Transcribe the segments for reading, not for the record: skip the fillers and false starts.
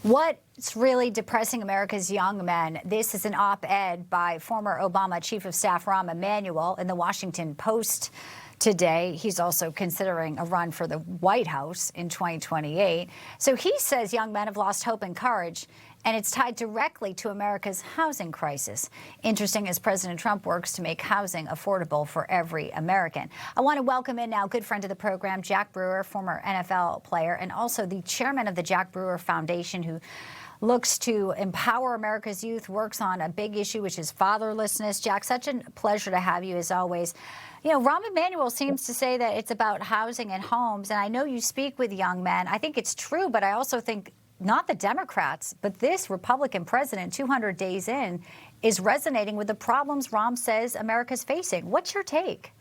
What's really depressing America's young men? This is an op-ed by former Obama Chief of Staff Rahm Emanuel in the Washington Post today. He's also considering a run for the White House in 2028. So he says young men have lost hope and courage, and it's tied directly to America's housing crisis. Interesting as President Trump works to make housing affordable for every American. I want to welcome in now good friend of the program, Jack Brewer, former NFL player, and also the chairman of the Jack Brewer Foundation, who looks to empower America's youth, works on a big issue, which is fatherlessness. Jack, such a pleasure to have you as always. You know, Rahm Emanuel seems to say that it's about housing and homes, and I know you speak with young men. I think it's true, but I also think not the Democrats, but this Republican president, 200 days in, is resonating with the problems Rahm says America's facing. What's your take?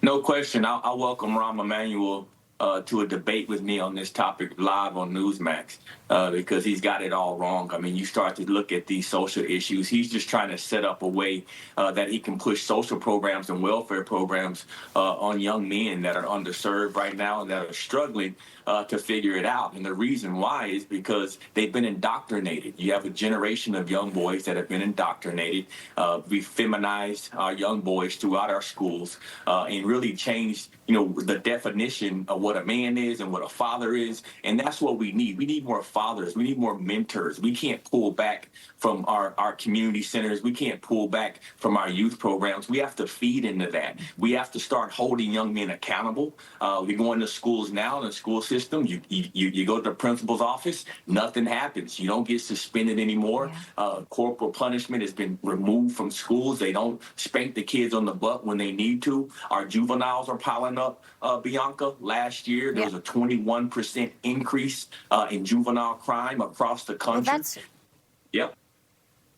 No question. I'll welcome Rahm Emanuel to a debate with me on this topic live on Newsmax because he's got it all wrong. I mean, you start to look at these social issues. He's just trying to set up a way that he can push social programs and welfare programs on young men that are underserved right now and that are struggling to figure it out. And the reason why is because they've been indoctrinated. You have a generation of young boys that have been indoctrinated. We've feminized our young boys throughout our schools and really changed, the definition of what a man is and what a father is. And that's what we need. We need more fathers. We need more mentors. We can't pull back from our community centers. We can't pull back from our youth programs. We have to feed into that. We have to start holding young men accountable. We go into schools now, in the school system, you go to the principal's office, nothing happens. You don't get suspended anymore. Yeah. Corporal punishment has been removed from schools. They don't spank the kids on the butt when they need to. Our juveniles are piling up, Bianca. Last year, there was a 21% increase in juvenile crime across the country. Well, yep.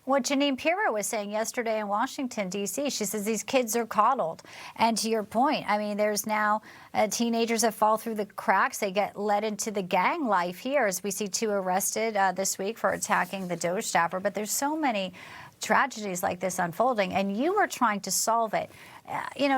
What Janine Pirro was saying yesterday in Washington, D.C., she says these kids are coddled. And to your point, I mean, there's now teenagers that fall through the cracks. They get led into the gang life here, as we see 2 arrested this week for attacking the Doge staffer. But there's so many tragedies like this unfolding, and you are trying to solve it.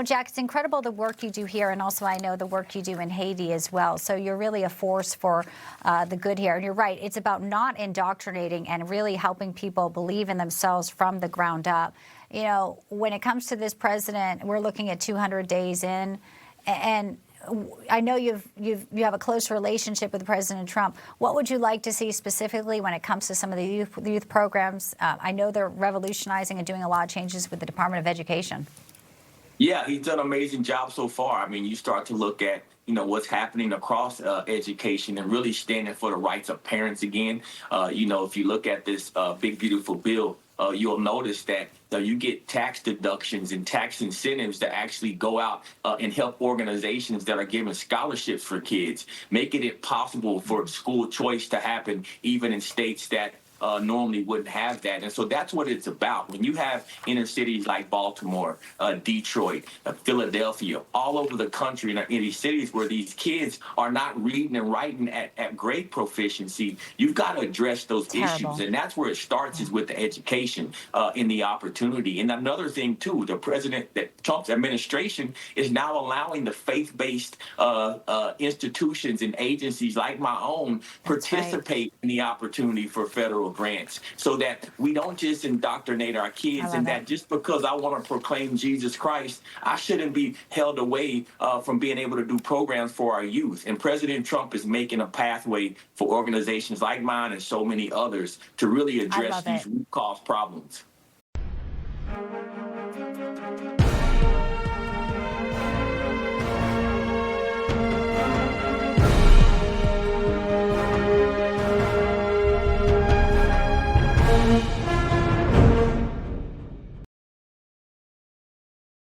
Jack, it's incredible the work you do here, and also I know the work you do in Haiti as well. So you're really a force for the good here. And you're right, it's about not indoctrinating and really helping people believe in themselves from the ground up. When it comes to this president, we're looking at 200 days in, and I know you have a close relationship with President Trump. What would you like to see specifically when it comes to some of the youth programs? I know they're revolutionizing and doing a lot of changes with the Department of Education. Yeah, he's done an amazing job so far. I mean, you start to look at, what's happening across education and really standing for the rights of parents again. If you look at this big, beautiful bill, you'll notice that you get tax deductions and tax incentives to actually go out and help organizations that are giving scholarships for kids, making it possible for school choice to happen even in states that normally wouldn't have that. And so that's what it's about. When you have inner cities like Baltimore, Detroit, Philadelphia, all over the country, in these cities where these kids are not reading and writing at great proficiency, you've got to address those issues. And that's where it starts, is with the education and the opportunity. And another thing, too, Trump's administration is now allowing the faith-based institutions and agencies like my own participate in the opportunity for federal grants, so that we don't just indoctrinate our kids, and that just because I want to proclaim Jesus Christ, I shouldn't be held away from being able to do programs for our youth. And President Trump is making a pathway for organizations like mine and so many others to really address these root cause problems.